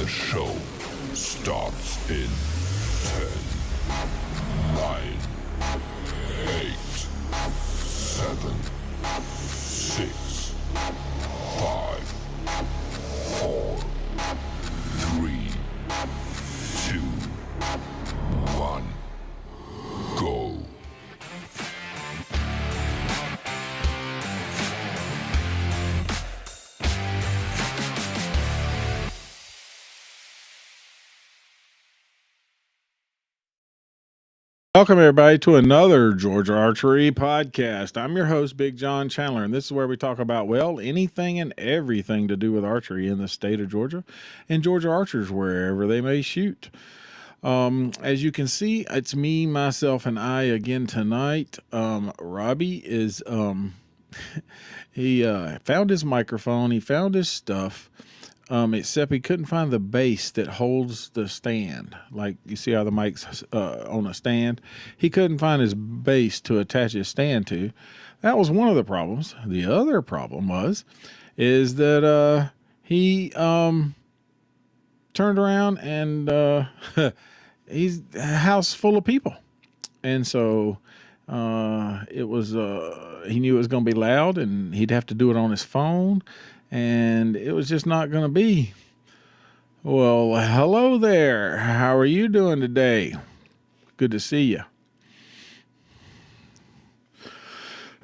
The show starts in 10, 9, 8, 7, 6, 5, 4, 3, 2, 1, go. Welcome, everybody, to another Georgia Archery podcast. I'm your host, Big John Chandler, and this is where we talk about, well, anything and everything to do with archery in the state of Georgia and Georgia archers wherever they may shoot. As you can see, it's me, myself, and I again tonight. Robbie is, he found his microphone, he found his stuff. Except he couldn't find the base that holds the stand. Like you see how the mic's on a stand. He couldn't find his base to attach his stand to. That was one of the problems. The other problem is that he turned around and he's a house full of people, and so it was he knew it was going to be loud, and he'd have to do it on his phone. And it was just not going to be. Well, hello there. How are you doing today? Good to see you.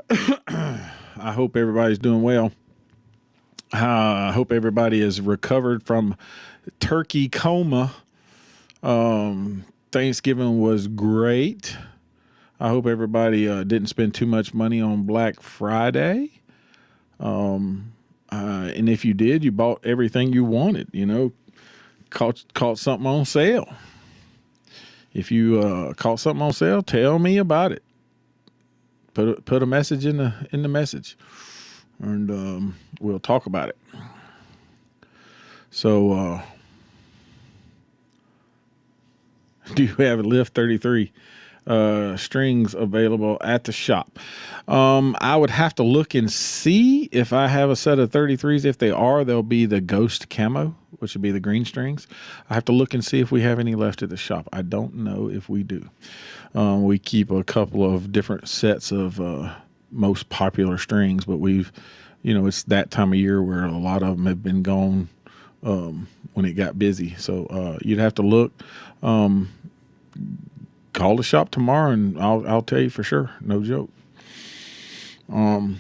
I hope everybody's doing well. I hope everybody is recovered from turkey coma. Thanksgiving was great. I hope everybody didn't spend too much money on Black Friday. And if you did, you bought everything you wanted, caught something on sale. If you caught something on sale, tell me about it. Put a message in the message, and we'll talk about it. So, do you have a Lift 33 strings available at the shop? I would have to look and see if I have a set of 33s. If they are, they'll be the Ghost Camo, which would be the green strings. I have to look and see if we have any left at the shop. I don't know if we do. We keep a couple of different sets of most popular strings, but it's that time of year where a lot of them have been gone when it got busy. So you'd have to look. Call the shop tomorrow, and I'll tell you for sure. No joke. I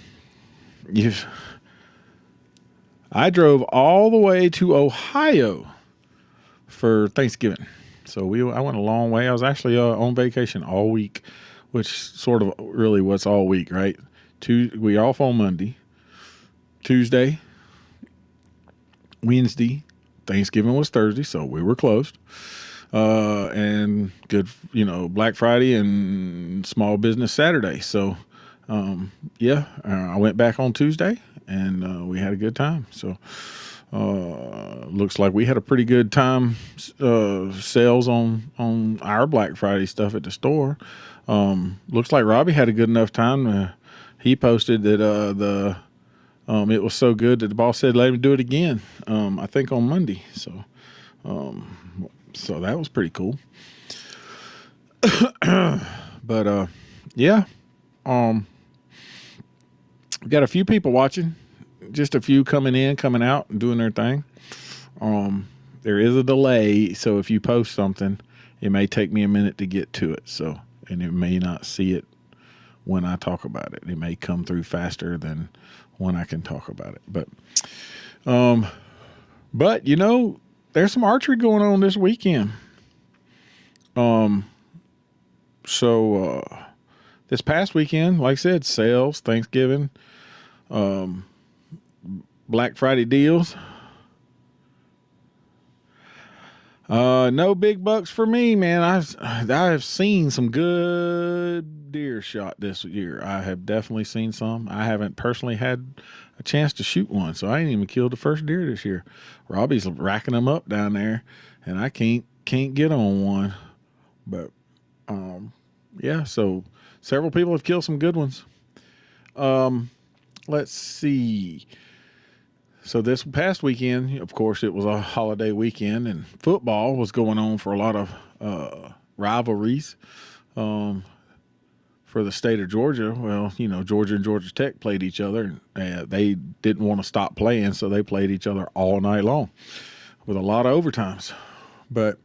drove all the way to Ohio for Thanksgiving, so I went a long way. I was actually on vacation all week, which sort of really what's all week, right? We off on Monday, Tuesday, Wednesday. Thanksgiving was Thursday, so we were closed. And good, Black Friday and Small Business Saturday. So, I went back on Tuesday, and we had a good time. So, looks like we had a pretty good time, sales on our Black Friday stuff at the store. Looks like Robbie had a good enough time. He posted that, it was so good that the boss said, let him do it again. I think on Monday. So that was pretty cool. But, we got a few people watching, just a few coming in, coming out, and doing their thing. There is a delay, so if you post something, it may take me a minute to get to it. So, and it may not see it when I talk about it. It may come through faster than when I can talk about it. But there's some archery going on this weekend. This past weekend, like I said, sales, Thanksgiving, Black Friday deals. No big bucks for me, man. I've seen some good deer shot this year. I have definitely seen some. I haven't personally had a chance to shoot one, so I ain't even killed the first deer this year. Robbie's racking them up down there, and I can't get on one. But so several people have killed some good ones. Let's see. So this past weekend, of course, it was a holiday weekend, and football was going on for a lot of rivalries for the state of Georgia. Well, Georgia and Georgia Tech played each other, and they didn't want to stop playing, so they played each other all night long with a lot of overtimes. But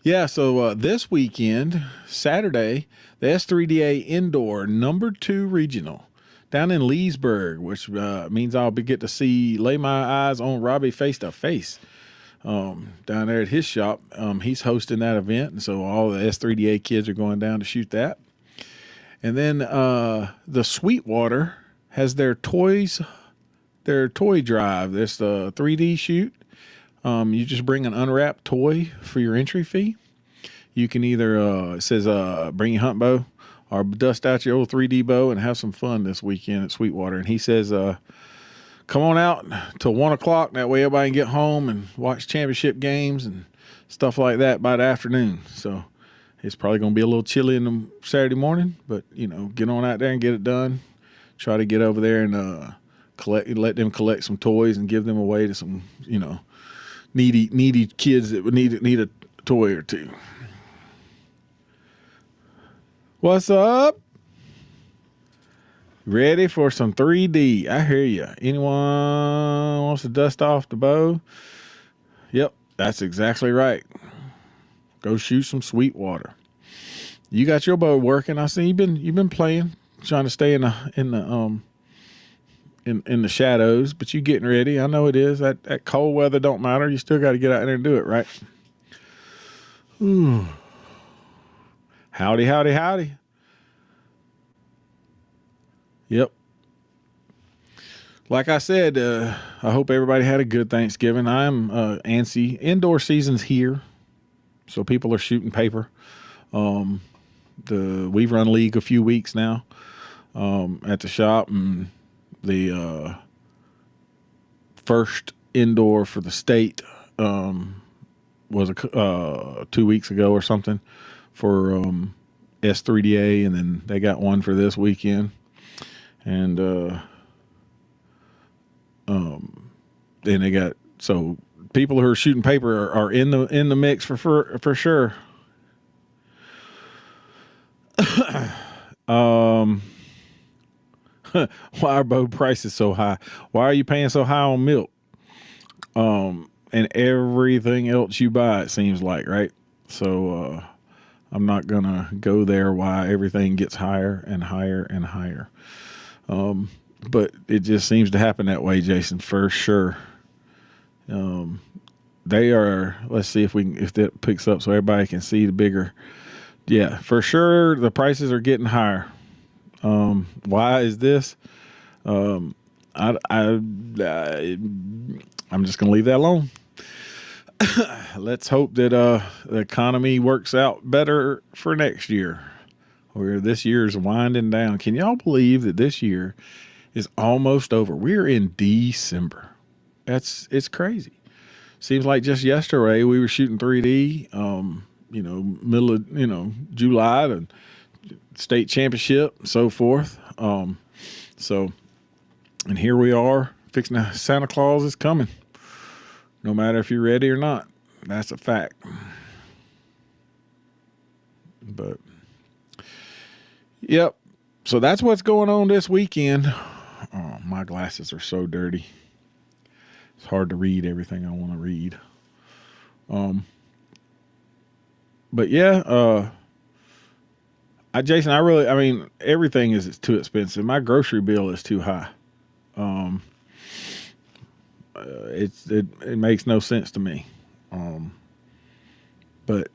yeah, so this weekend, Saturday, the S3DA Indoor number 2 Regional down in Leesburg, which means I'll get to lay my eyes on Robbie face to face down there at his shop. He's hosting that event, and so all the S3DA kids are going down to shoot that. And then the Sweetwater has their toy drive. This 3D shoot. You just bring an unwrapped toy for your entry fee. You can either, it says, bring your hunt bow or dust out your old 3D bow and have some fun this weekend at Sweetwater. And he says, come on out till 1 o'clock. That way everybody can get home and watch championship games and stuff like that by the afternoon. So it's probably going to be a little chilly in the Saturday morning, but, get on out there and get it done. Try to get over there and let them collect some toys and give them away to some, needy kids that would need a toy or two. What's up? Ready for some 3D? I hear you. Anyone wants to dust off the bow? Yep, that's exactly right. Go shoot some Sweetwater. You got your bow working. I see you've been playing, trying to stay in the shadows, but you getting ready. I know it is. That cold weather don't matter. You still got to get out there and do it, right? Ooh. Howdy, howdy, howdy. Yep. Like I said, I hope everybody had a good Thanksgiving. I'm antsy. Indoor season's here, so people are shooting paper. We've run league a few weeks now at the shop, and the first indoor for the state was 2 weeks ago or something for S3DA, and then they got one for this weekend. And then they got, so people who are shooting paper are in the mix for sure. Why are bow prices so high? Why are you paying so high on milk? And everything else you buy, it seems like, right? So I'm not gonna go there why everything gets higher and higher and higher. But it just seems to happen that way, Jason, for sure. They are, let's see if that picks up so everybody can see the bigger. Yeah, for sure the prices are getting higher. Why is this? I'm just going to leave that alone. Let's hope that the economy works out better for next year, where this year's winding down. Can y'all believe that this year is almost over? We're in December. It's crazy. Seems like just yesterday we were shooting 3D, middle of, July, the state championship and so forth. And here we are fixing to, Santa Claus is coming. No matter if you're ready or not. That's a fact. But, yep. So that's what's going on this weekend. Oh, my glasses are so dirty. It's hard to read everything I want to read. But yeah, Jason, everything is too expensive. My grocery bill is too high. It makes no sense to me. But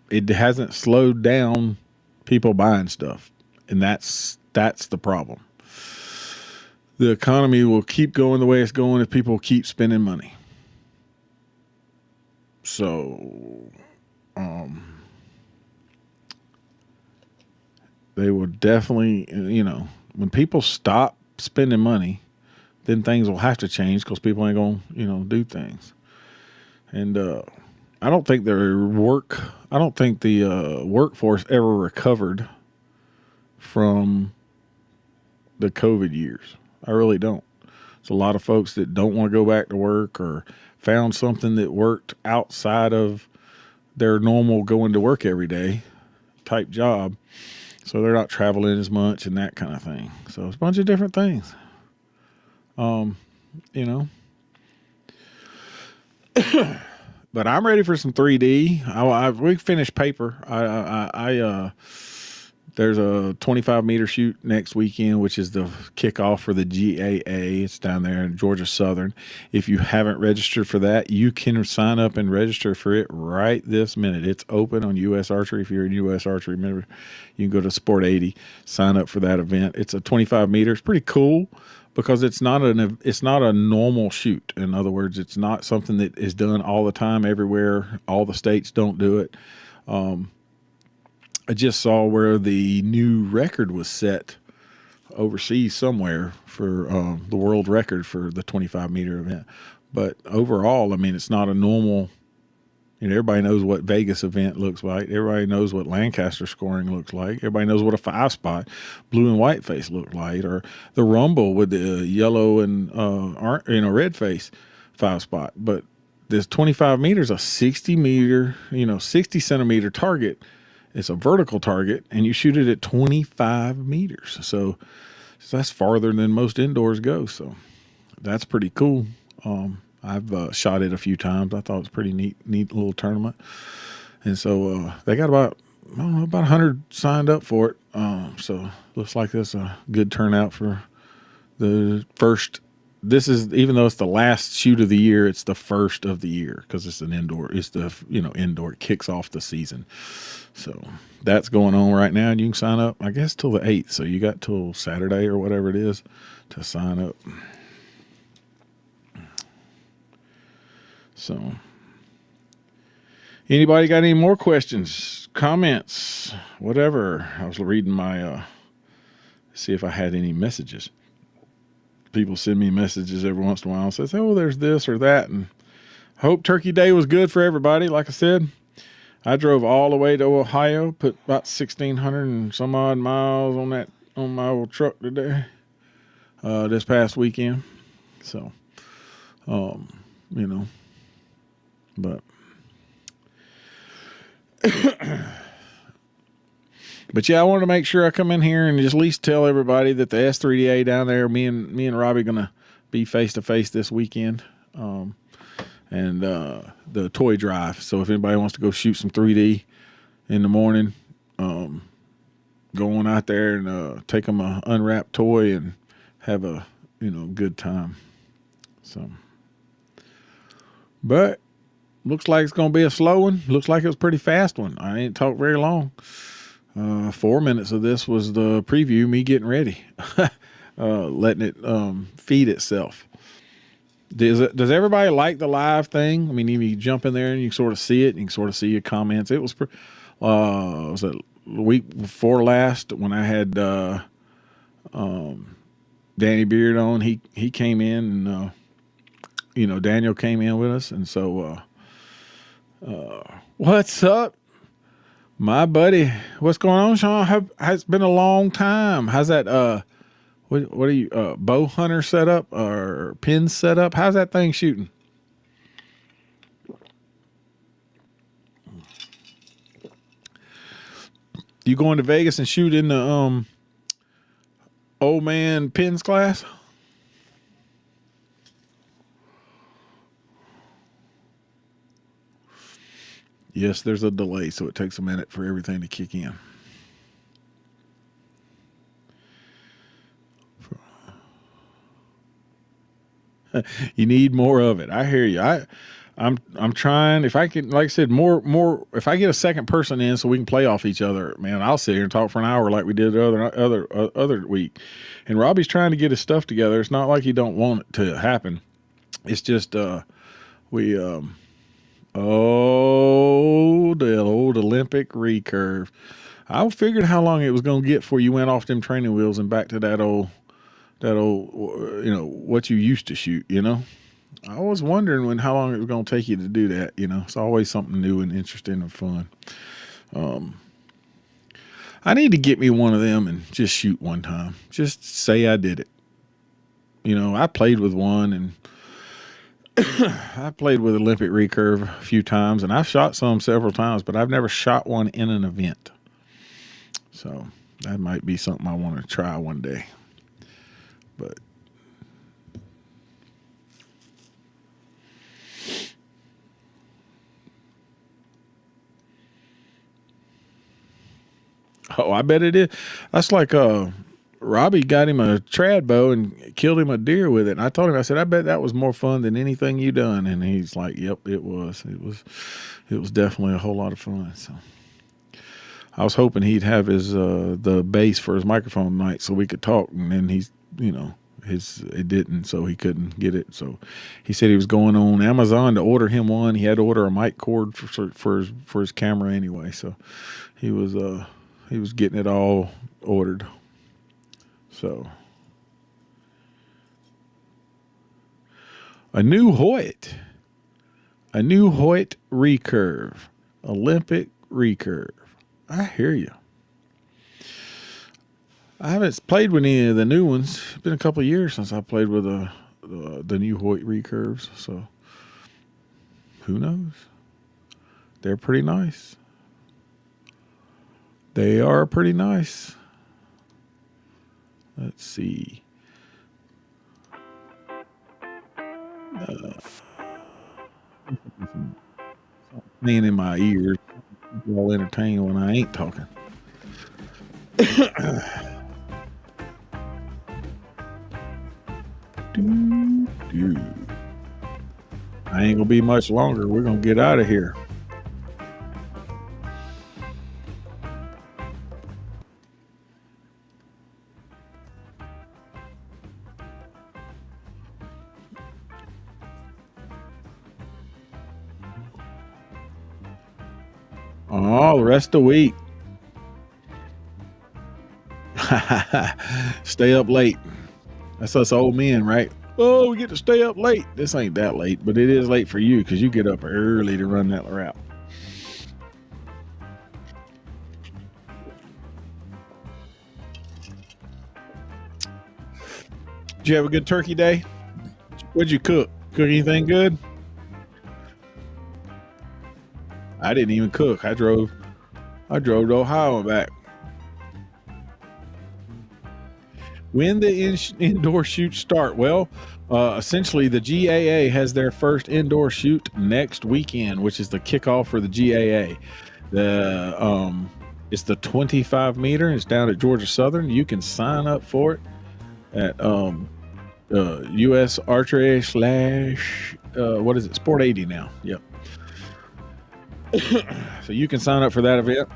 it hasn't slowed down people buying stuff, and that's the problem. The economy will keep going the way it's going if people keep spending money. So, they will definitely, when people stop spending money, then things will have to change because people ain't going to, do things. And I don't think the workforce ever recovered from the COVID years. I really don't. There's a lot of folks that don't want to go back to work or found something that worked outside of their normal going to work every day type job. So they're not traveling as much and that kind of thing. So it's a bunch of different things. You know, but I'm ready for some 3D. We finished paper. There's a 25-meter shoot next weekend, which is the kickoff for the GAA. It's down there in Georgia Southern. If you haven't registered for that, you can sign up and register for it right this minute. It's open on U.S. Archery. If you're in U.S. Archery, remember, you can go to Sport 80, sign up for that event. It's a 25 meter. It's pretty cool because it's not a normal shoot. In other words, it's not something that is done all the time everywhere. All the states don't do it. I just saw where the new record was set overseas somewhere for the world record for the 25-meter event. But overall, I mean, it's not a normal, everybody knows what Vegas event looks like. Everybody knows what Lancaster scoring looks like. Everybody knows what a 5-spot blue and white face looked like, or the Rumble with the yellow and red face 5-spot. But this 25 meters, a 60 centimeter target. It's a vertical target, and you shoot it at 25 meters. So that's farther than most indoors go. So that's pretty cool. I've shot it a few times. I thought it was a pretty neat little tournament. And so they got about 100 signed up for it. So looks like that's a good turnout for the first. This is, even though it's the last shoot of the year, it's the first of the year because it's an indoor. It's the indoor. It kicks off the season. So that's going on right now, and you can sign up, I guess, till the 8th. So you got till Saturday or whatever it is to sign up. So anybody got any more questions, comments, whatever? I was reading my see if I had any messages. People send me messages every once in a while and says, oh, there's this or that. And hope Turkey Day was good for everybody. Like I said, I drove all the way to Ohio, put about 1,600 and some odd miles on my old truck today, this past weekend. So, but But yeah, I wanted to make sure I come in here and just at least tell everybody that the S3DA down there, me and Robbie gonna be face to face this weekend, and the toy drive. So if anybody wants to go shoot some 3D in the morning, go on out there and take them a unwrapped toy and have a good time. So, but looks like it's gonna be a slow one. Looks like it was a pretty fast one. I ain't talked very long. 4 minutes of this was the preview, me getting ready, letting it feed itself. Does everybody like the live thing? I mean, you jump in there and you can sort of see it, and you can sort of see your comments. It was, was it the week before last when I had Danny Beard on? He came in, and Daniel came in with us, and so what's up? My buddy, what's going on, Sean? It's been a long time. How's that? What are you, bow hunter set up or pin set up? How's that thing shooting? You going to Vegas and shoot in the old man pins class? Yes, there's a delay, so it takes a minute for everything to kick in. You need more of it. I hear you. I'm trying. If I can, like I said, more. If I get a second person in, so we can play off each other, man, I'll sit here and talk for an hour like we did the other week. And Robbie's trying to get his stuff together. It's not like he don't want it to happen. It's just the old Olympic recurve. I figured how long it was going to get before you went off them training wheels and back to that old, what you used to shoot, I was wondering how long it was going to take you to do that, It's always something new and interesting and fun. I need to get me one of them and just shoot one time. Just say I did it. I played with one, and I played with Olympic recurve a few times, and I've shot some several times, but I've never shot one in an event. So that might be something I want to try one day. But oh, I bet it is. That's like Robbie got him a trad bow and killed him a deer with it. And I told him, I said, I bet that was more fun than anything you done. And he's like, yep, it was. It was definitely a whole lot of fun. So I was hoping he'd have his the base for his microphone tonight so we could talk. And then he's, it didn't, so he couldn't get it. So he said he was going on Amazon to order him one. He had to order a mic cord for his camera anyway. So he was getting it all ordered. So a new Hoyt recurve, Olympic recurve. I hear you. I haven't played with any of the new ones. It's been a couple of years since I played with the new Hoyt recurves. So who knows? They're pretty nice. They are pretty nice. Let's see. Playing in my ears. People all entertained when I ain't talking. I ain't gonna be much longer. We're gonna get out of here. Oh, the rest of the week. Stay up late. That's us old men, right? Oh, we get to stay up late. This ain't that late, but it is late for you because you get up early to run that route. Did you have a good turkey day? What'd you cook? Cook anything good? I didn't even cook. I drove to Ohio and back. When the indoor shoots start? Well, essentially the GAA has their first indoor shoot next weekend, which is the kickoff for the GAA. It's the 25 meter. It's down at Georgia Southern. You can sign up for it at US Archery / what is it? Sport 80 now. Yep. So you can sign up for that event.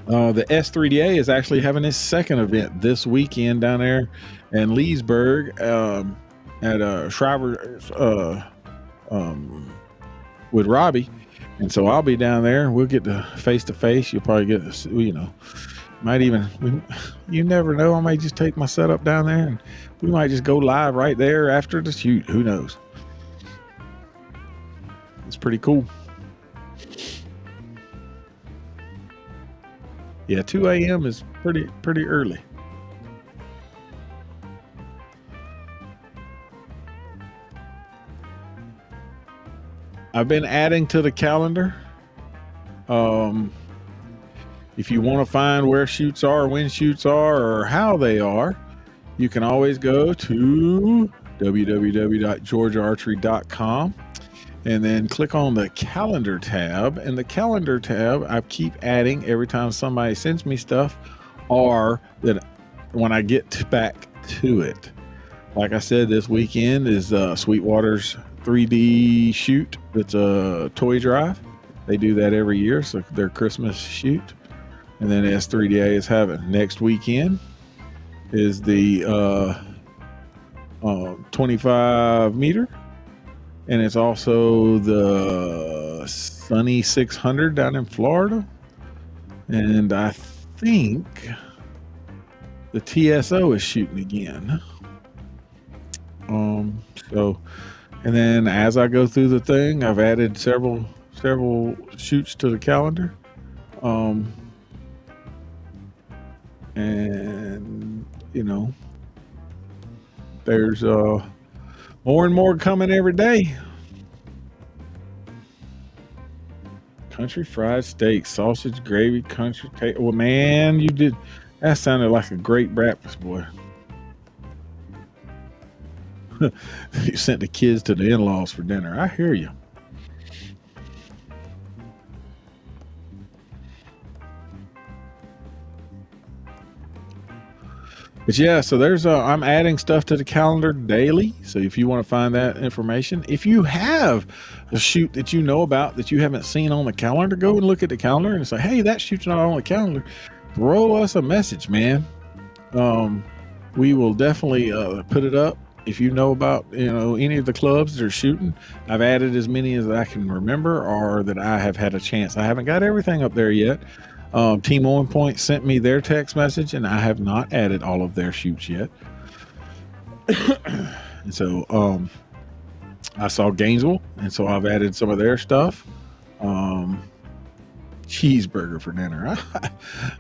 The S3DA is actually having its second event this weekend down there in Leesburg at Shriver with Robbie. And so I'll be down there. We'll get to face. You'll probably get, might even, you never know. I might just take my setup down there and we might just go live right there after the shoot. Who knows? It's pretty cool. Yeah, 2 a.m. is pretty early. I've been adding to the calendar. If you want to find where shoots are, when shoots are, or how they are, you can always go to www.georgiaarchery.com and then click on the calendar tab. And the calendar tab, I keep adding every time somebody sends me stuff, or that when I get back to it. Like I said, this weekend is Sweetwater's 3D shoot. It's a toy drive. They do that every year, so their Christmas shoot. And then S3DA is having next weekend is the 25 meter. And it's also the Sunny 600 down in Florida. And I think the TSO is shooting again. So, and then as I go through the thing, I've added several shoots to the calendar. And There's more and more coming every day. Country fried steak, sausage gravy, country cake. Well, man, you did. That sounded like a great breakfast, boy. You sent the kids to the in-laws for dinner. I hear you. But yeah, so there's I'm adding stuff to the calendar daily. So if you want to find that information, if you have a shoot that you know about that you haven't seen on the calendar, go and look at the calendar and say, hey, that shoot's not on the calendar. Throw us a message, man. We will definitely put it up. If you know about any of the clubs that are shooting, I've added as many as I can remember or that I have had a chance. I haven't got everything up there yet. Team On Point sent me their text message, and I have not added all of their shoots yet. And so I saw Gainesville, and so I've added some of their stuff. Cheeseburger for dinner.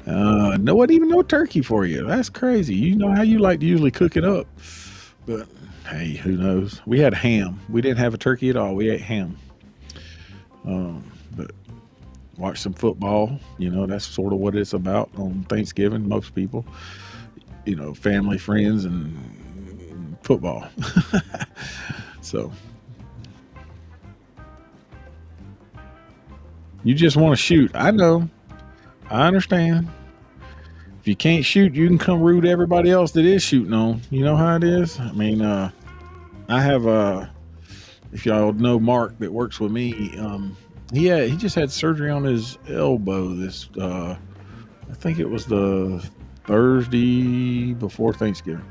No turkey for you. That's crazy. You know how you like to usually cook it up. But hey, who knows? We had ham. We didn't have a turkey at all. We ate ham. But watch some football. That's sort of what it's about on Thanksgiving. Most people, family, friends, and football. So you just want to shoot. I know. I understand. If you can't shoot, you can come root everybody else that is shooting on. You know how it is? I mean, I have if y'all know Mark that works with me, he just had surgery on his elbow this I think it was the Thursday before Thanksgiving.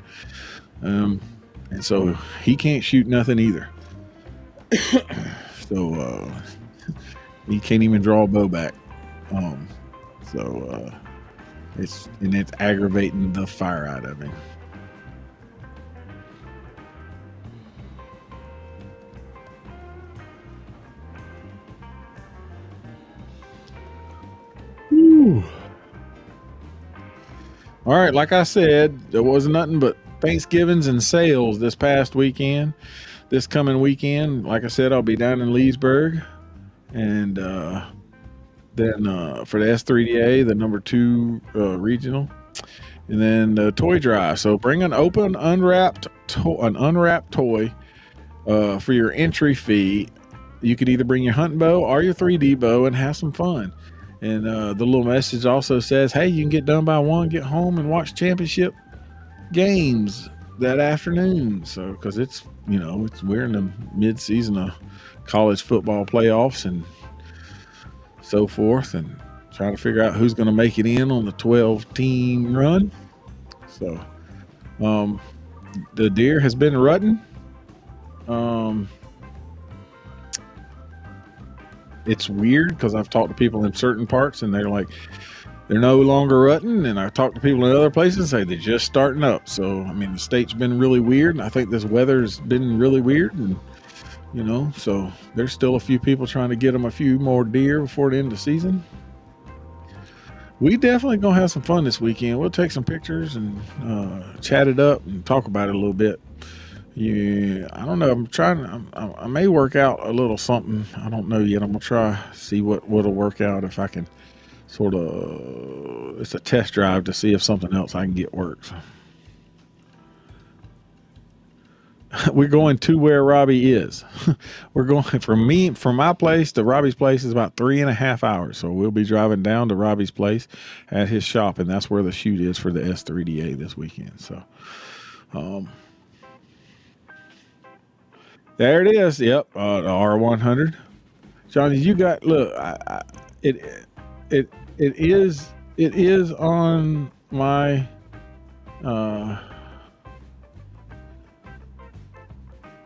And so he can't shoot nothing either. So he can't even draw a bow back. So it's aggravating the fire out of him. Whew. All right, like I said, there was nothing but Thanksgivings and sales this past weekend. This coming weekend, like I said, I'll be down in Leesburg, and then for the S3DA, the number 2 regional, and then the toy drive. So bring an unwrapped toy for your entry fee. You could either bring your hunting bow or your 3D bow and have some fun. And the little message also says, hey, you can get done by 1, get home and watch championship games that afternoon. So because we're in the mid-season of college football playoffs and so forth, and trying to figure out who's going to make it in on the 12-team run. So the deer has been rutting. It's weird because I've talked to people in certain parts and they're like, they're no longer rutting, and I've talked to people in other places and say they're just starting up. So I mean, the state's been really weird, and I think this weather's been really weird, and so there's still a few people trying to get them a few more deer before the end of the season. We definitely gonna have some fun this weekend. We'll take some pictures and chat it up and talk about it a little bit. Yeah, I don't know. I may work out a little something. I don't know yet. I'm gonna try see what'll work out if I can sort of. It's a test drive to see if something else I can get works. We're going to where Robbie is. We're going from my place to Robbie's place is about 3.5 hours. So we'll be driving down to Robbie's place at his shop, and that's where the shoot is for the S3DA this weekend. So, there it is. Yep, the R100. Johnny, you got look. It is on my.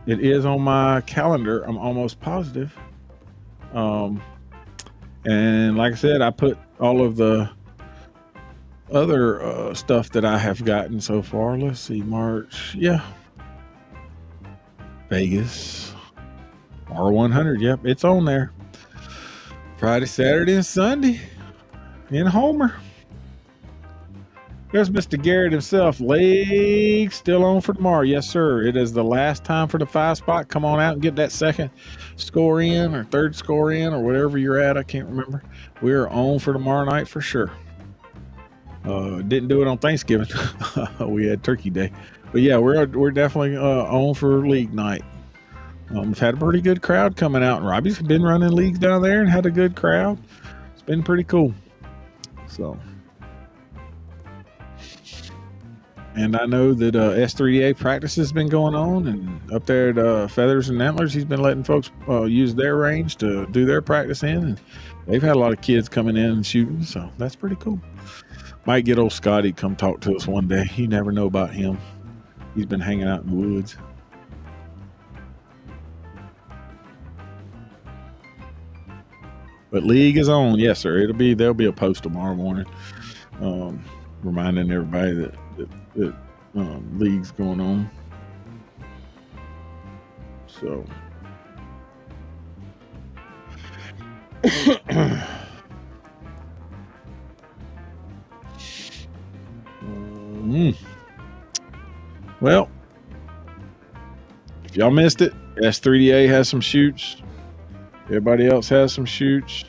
It is on my calendar. I'm almost positive. And like I said, I put all of the other stuff that I have gotten so far. Let's see, March. Yeah. Vegas. R100. Yep, it's on there. Friday, Saturday, and Sunday in Homer. There's Mr. Garrett himself. Leg still on for tomorrow. Yes, sir. It is the last time for the 5 spot. Come on out and get that second score in or third score in or whatever you're at. I can't remember. We're on for tomorrow night for sure. Didn't do it on Thanksgiving. We had Turkey Day. But yeah, we're definitely on for league night. We've had a pretty good crowd coming out, and Robbie's been running leagues down there and had a good crowd. It's been pretty cool. So, and I know that S3DA practice has been going on, and up there at Feathers and Antlers, he's been letting folks use their range to do their practice in, and they've had a lot of kids coming in and shooting, so that's pretty cool. Might get old Scotty come talk to us one day. You never know about him. He's been hanging out in the woods. But league is on, yes, sir. There'll be a post tomorrow morning, reminding everybody that league's going on. So, well, if y'all missed it, S3DA has some shoots. Everybody else has some shoots.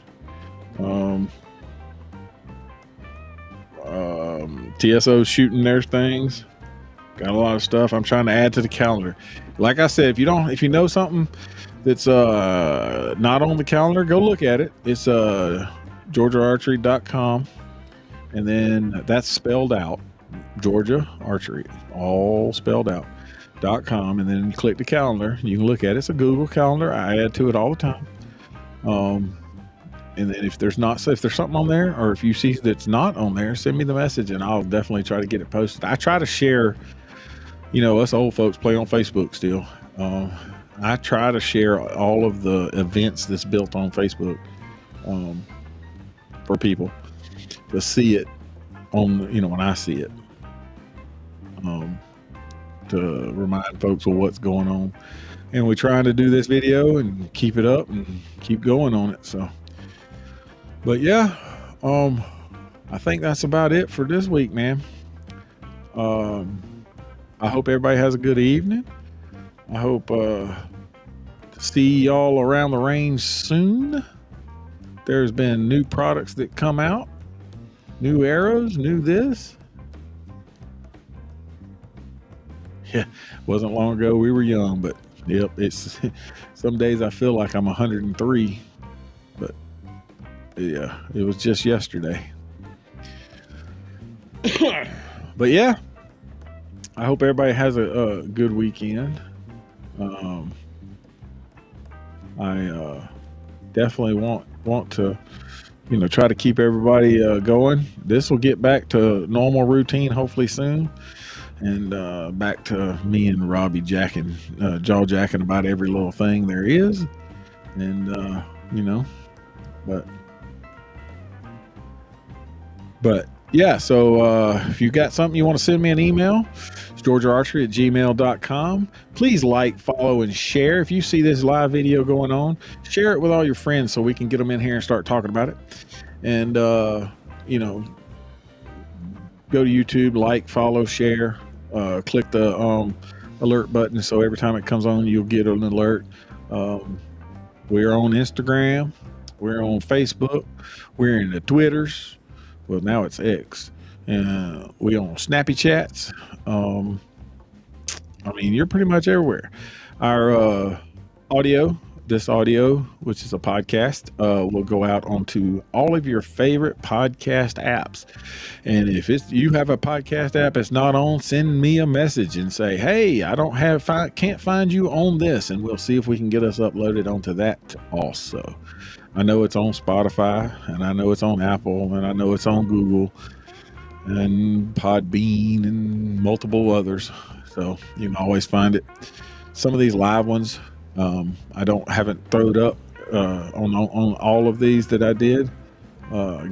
TSO's shooting their things. Got a lot of stuff. I'm trying to add to the calendar. Like I said, if you know something that's not on the calendar, go look at it. It's GeorgiaArchery.com, and then that's spelled out. Georgia Archery, all spelled out. .com, and then you click the calendar. You can look at it. It's a Google calendar. I add to it all the time. And then if there's something on there, or if you see that's not on there, send me the message and I'll definitely try to get it posted. I try to share, us old folks play on Facebook still. I try to share all of the events that's built on Facebook for people to see it on, when I see it, to remind folks of what's going on. And we're trying to do this video and keep it up and keep going on it. So, but yeah, I think that's about it for this week, man. I hope everybody has a good evening. I hope to see y'all around the range soon. There's been new products that come out, new arrows, new this. Yeah, wasn't long ago. We were young, but yep, it's some days I feel like I'm 103, but yeah, it was just yesterday. But yeah, I hope everybody has a good weekend. I definitely want to, try to keep everybody going. This will get back to normal routine hopefully soon. And back to me and Robbie jaw jacking about every little thing there is. And, but yeah, so if you got something you want to send me an email, it's GeorgiaArchery@gmail.com. Please like, follow, and share. If you see this live video going on, share it with all your friends so we can get them in here and start talking about it. And, go to YouTube, like, follow, share. Click the alert button so every time it comes on you'll get an alert. We're on Instagram, we're on Facebook, we're in the Twitters, well now it's X, and we on Snappy Chats. You're pretty much everywhere. Our this audio, which is a podcast, will go out onto all of your favorite podcast apps. And if you have a podcast app it's not on, send me a message and say, hey, can't find you on this, and we'll see if we can get us uploaded onto that also. I know it's on Spotify, and I know it's on Apple, and I know it's on Google and Podbean and multiple others, so you can always find it. Some of these live ones haven't thrown up on all of these that I did.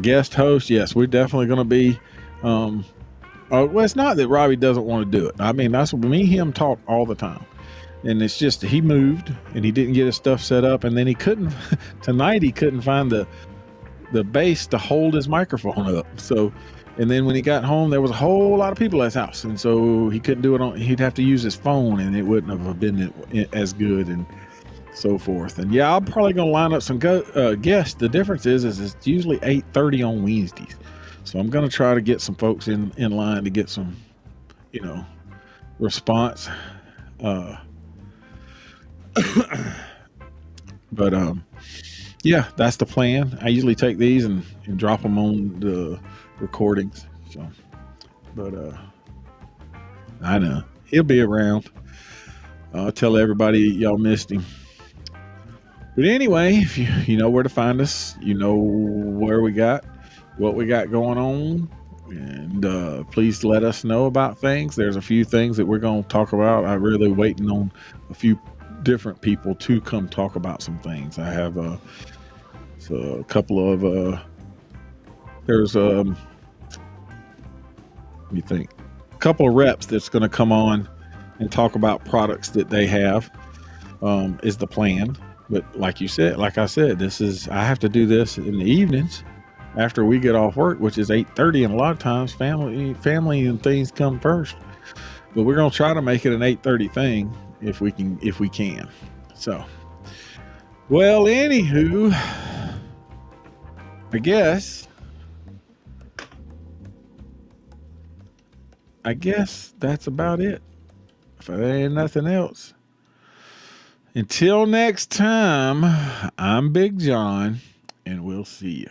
Guest host, yes, we're definitely going to be. Well, it's not that Robbie doesn't want to do it. That's what me and him talk all the time, and it's just he moved and he didn't get his stuff set up, and then he couldn't tonight. He couldn't find the base to hold his microphone up, so And then when he got home, there was a whole lot of people at his house, and so he couldn't do it on. He'd have to use his phone, and it wouldn't have been as good, and so forth. And yeah, I'm probably gonna line up some guests. The difference is it's usually 8:30 on Wednesdays, so I'm gonna try to get some folks in line to get some, response. Uh, but yeah, that's the plan. I usually take these and drop them on the recordings. So, but I know he'll be around. I'll tell everybody y'all missed him. But anyway, if you know where to find us, you know what we got going on, and please let us know about things. There's a few things that we're going to talk about. I'm really waiting on a few different people to come talk about some things. I have a couple of there's let me think, a couple of reps that's going to come on and talk about products that they have. Is the plan. But like I said, I have to do this in the evenings after we get off work, which is 8:30, and a lot of times family and things come first. But we're gonna try to make it an 8:30 thing if we can. So, well, anywho, I guess that's about it. If there ain't nothing else. Until next time, I'm Big John, and we'll see you.